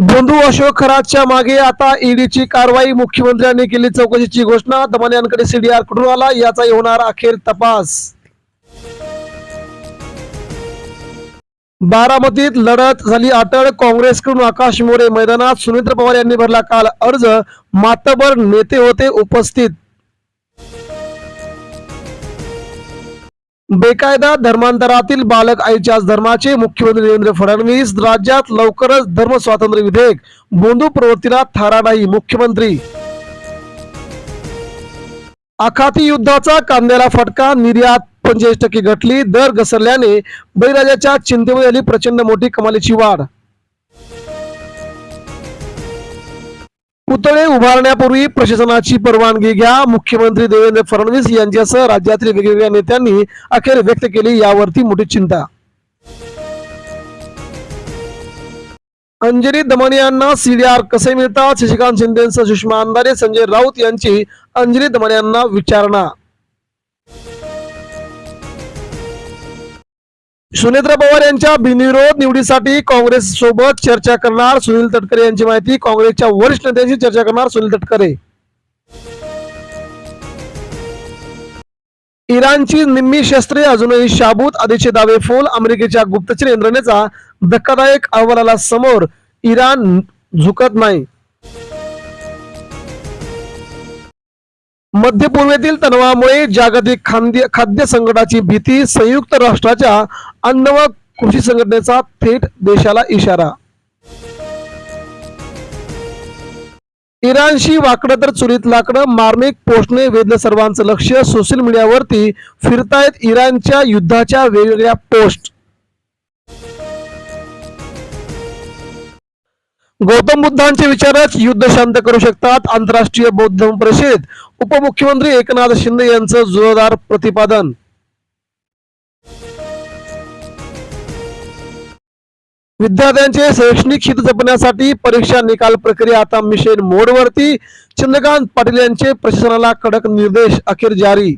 बोंधू अशोक खरातच्या मागे आता ईडीची कारवाई, मुख्यमंत्र्यांनी केली चौकशीची घोषणा. दमानियांकडे सीडीआर कुठून आला याचाही होणार अखेर तपास. बारामतीत लढत झाली अटळ, काँग्रेसकडून आकाश मोरे मैदानात. सुनेत्र पवार यांनी भरला काल अर्ज, मातबर नेते होते उपस्थित. बेकायदा धर्मांतरातील बालक आईच्याच धर्माचे, मुख्यमंत्री देवेंद्र फडणवीस. राज्यात लवकरच धर्म स्वातंत्र्य विधेयक, बोंधू प्रवृत्तीला थारा नाही, मुख्यमंत्री. आखाती युद्धाचा कांद्याला फटका, निर्यात 45% घटली. दर घसरल्याने बळीराजाच्या चिंतेमध्ये आली प्रचंड मोठी कमालीची वाढ. पुतळे उभारण्यापूर्वी प्रशासनाची परवानगी घ्या, मुख्यमंत्री देवेंद्र फडणवीस यांच्यासह राज्यातील वेगवेगळ्या नेत्यांनी अखेर व्यक्त केली यावरती मोठी चिंता. अंजली दमानियांना सीडीआर कसे मिळतात? शशिकांत शिंदेसह सुषमा अंधारे, संजय राऊत यांची अंजली दमानियांना विचारणा. सुनेत्र पवार यांच्या बिनविरोध निवडीसाठी काँग्रेस सोबत चर्चा करणार, सुनील तटकरे यांची माहिती. काँग्रेसच्या वरिष्ठ नेत्यांशी चर्चा करणार सुनील तटकरे. इराणची निम्मी शस्त्रे अजूनही शाबूत, आधीचे दावे फोल. अमेरिकेच्या गुप्तचर यंत्रणेचा धक्कादायक अहवालाला समोर, इराण झुकत नाही. मध्य पूर्वेतील तणावामुळे जागतिक खाद्य संकटाची भीती, संयुक्त राष्ट्राच्या अन्न व कृषी संघटनेचा थेट देशाला इशारा. इराणशी वाकडं तर चुलीत लाकडं, मार्मिक पोस्टने वेधलं सर्वांचं लक्ष. सोशल मीडियावरती फिरतायत इराणच्या युद्धाच्या वेगवेगळ्या पोस्ट. गौतम बुद्धांचे विचारच युद्ध शांत करू शकतात, आंतरराष्ट्रीय बौद्ध धर्म परिषद. उपमुख्यमंत्री एकनाथ शिंदे यांचं जोरदार प्रतिपादन. विद्यार्थ्यांचे शैक्षणिक हित जपण्यासाठी परीक्षा निकाल प्रक्रिया आता मिशन मोडवरती. चंद्रकांत पाटील यांचे प्रशासनाला कडक निर्देश अखेर जारी.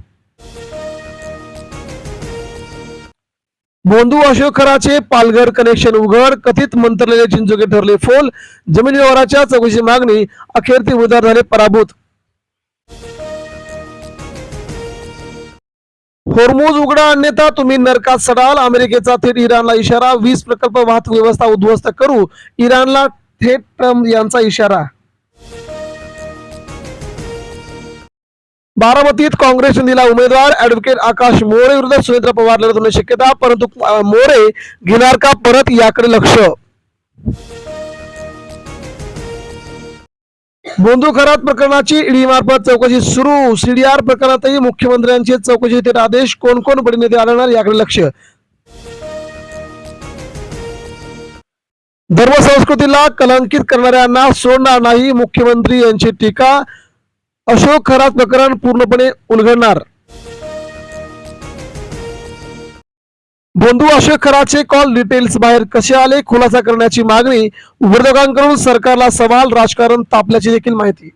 बोंधू अशोक खराचे पालघर कनेक्शन उघड, कथित मंत्रालय चिंचोके ठरले फोल. जमीन व्यवहाराच्या चौकशी मागणी, अखेर ते उमेदवार झाले पराभूत. होर्मुज उघडा अन्यथा तुम्ही नरकात सडाल, अमेरिकेचा थेट इराणला इशारा. 20 प्रकल्प वाहतूक व्यवस्था उद्ध्वस्त करू, इराणला थेट ट्रम्प यांचा इशारा. बारामतीत काँग्रेसने दिला उमेदवार, ऍडव्होकेट आकाश मोरे विरुद्ध सुनेत्र पवार लढत होण्याची शक्यता, परंतु मोरे घेणार का परत याकडे लक्ष. बोंधू खरात प्रकरणाची ईडी मार्फत चौकशी सुरू, सीडीआर प्रकरणातही मुख्यमंत्र्यांचे चौकशी थेट आदेश. कोण कोण बडी नेते आढळणार याकडे लक्ष. धर्मसंस्कृतीला कलंकित करणाऱ्यांना सोडणार नाही, मुख्यमंत्री यांची टीका. अशोक खरात प्रकरण पूर्णपणे उलगडणार. बोंधू अशोक खराचे कॉल डिटेल्स बाहेर कसे आले, खुलासा करण्याची मागणी. विरोधकांकडून सरकारला सवाल, राजकारण तापल्याची देखील माहिती.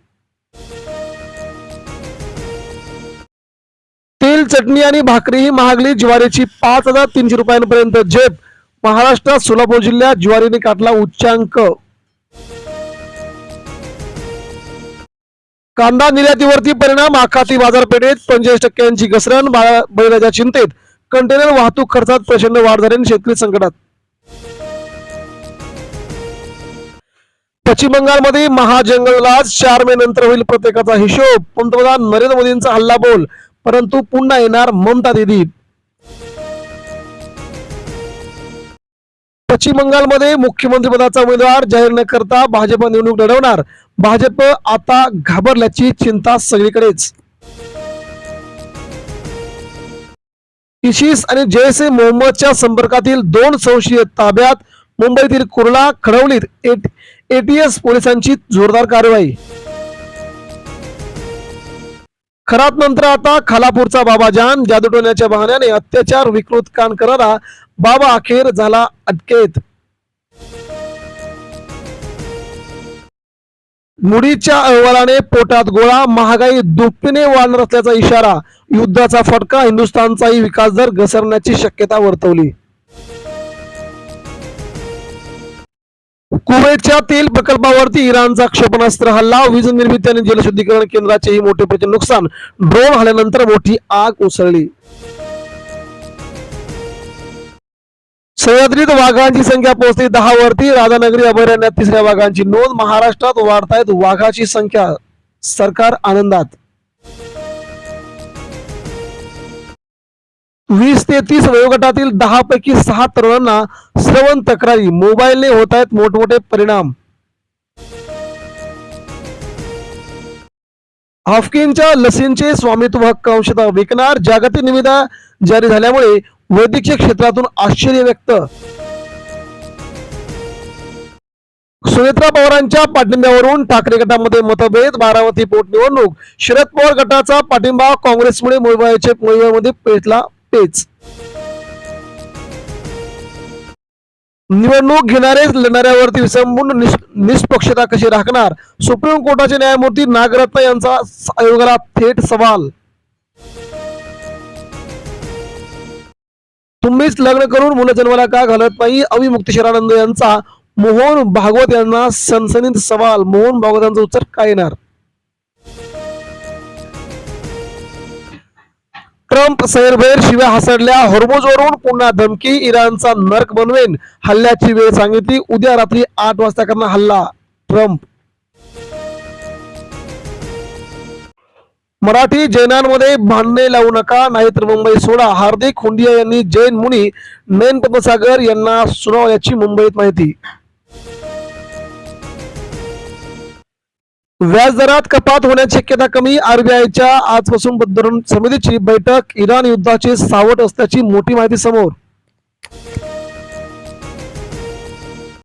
तेल, चटणी आणि भाकरीही महागली, ज्वारीची 5,300 रुपयांपर्यंत झेप. महाराष्ट्रात सोलापूर जिल्ह्यात ज्वारीने गाठला उच्चांक. कांदा निर्यातीवरती परिणाम, आखाती बाजारपेठेत 45% घसरण. बळीराजा चिंतेत, कंटेनर वाहतूक खर्चात प्रचंड वाढ झाल्याने शेतकरी संकटात. पश्चिम बंगालमध्ये महाजंगलराज, 4 मे नंतर होईल प्रत्येकाचा हिशोब. पंतप्रधान नरेंद्र मोदींचा हल्ला बोल, परंतु पुन्हा येणार ममता दीदी. पश्चिम बंगालमध्ये मुख्यमंत्री पदाचा उमेदवार जाहीर न करता भाजप निवडणूक लढवणार. भाजप आता घाबरल्याची चिंता सगळीकडेच. इशिस आणि जैश ए मोहम्मदच्या संपर्कातील 2 संशयित ताब्यात. मुंबईतील कुर्ला, खडवलीत एटीएस पोलिसांची जोरदार कारवाई. खरात नंतर आता खालापूरचा बाबा जान, जादूटोण्याच्या बहाण्याने अत्याचार विकृत कान करणारा बाबा अखेर झाला अटकेत. मुडीच्या अहवालाने पोटात गोळा, महागाई दुपटीने वाढणार असल्याचा इशारा. युद्धाचा फटका, हिंदुस्थानचाही विकास दर घसरण्याची शक्यता वर्तवली. कुवेतच्या तेल प्रकल्पावरती इराणचा क्षेपणास्त्र हल्ला, वीज निर्मिती आणि जलशुद्धीकरण केंद्राचेही मोठे प्रचंड नुकसान, ड्रोन हल्ल्यानंतर मोठी आग उसळली. सह्याद्रीत वाघांची संख्या पोहोचली 10 वरती, राधानगरी अभयारण्यात 3ऱ्या वाघांची नोंद. महाराष्ट्रात वाढतायत वाघाची संख्या, सरकार आनंदात. 20 ते 30 वयोगटातील 10 पैकी 6 तरुणांना श्रवण तक्रारी, मोबाईलने होत आहेत मोठमोठे परिणाम. हाफकिनच्या लसींचे स्वामित्व हक्क अंशतः विकणार, जागतिक निविदा जारी झाल्यामुळे वैद्यकीय क्षेत्रातून आश्चर्य व्यक्त. सुनेत्रा पवारांच्या पाठिंब्यावरून ठाकरे गटामध्ये मतभेद, बारामती पोटनिवडणूक, शरद पवार गटाचा पाठिंबा काँग्रेसमुळे मोहिमेमध्ये पेटला पेच. निवडणूक घेणारेच लढणाऱ्यावरती विसंबून निष्पक्षता कशी राखणार, सुप्रीम कोर्टाचे न्यायमूर्ती नागरत्न यांचा आयोगाला थेट सवाल. तुम्हीच लग्न करून मुलं जन्माला का घालत नाही, अविमुक्ती शरानंद यांचा मोहन भागवत यांना सनसनीत सवाल. मोहन भागवतांचा उत्तर काय येणार? ट्रम्प सैरभैर शिव्या हसडल्या, हॉर्मुझवरून पुन्हा धमकी, इराणचा नर्क बनवेन, हल्ल्याची वेळ सांगितली, उद्या रात्री 8 वाजता करणार हल्ला. ट्रम्प. मराठी जैनांमध्ये भांडणे लावू नका, नाहीतर मुंबई सोडा, हार्दिक हुंडिया यांनी जैन मुनी नयन पद्मसागर यांना सुनावल्याची मुंबईत माहिती. व्याजदरात कपात होण्याची शक्यता कमी, आरबीआयच्या आजपासून धोरण समितीची बैठक, इराण युद्धाचे सावट असल्याची मोठी माहिती समोर.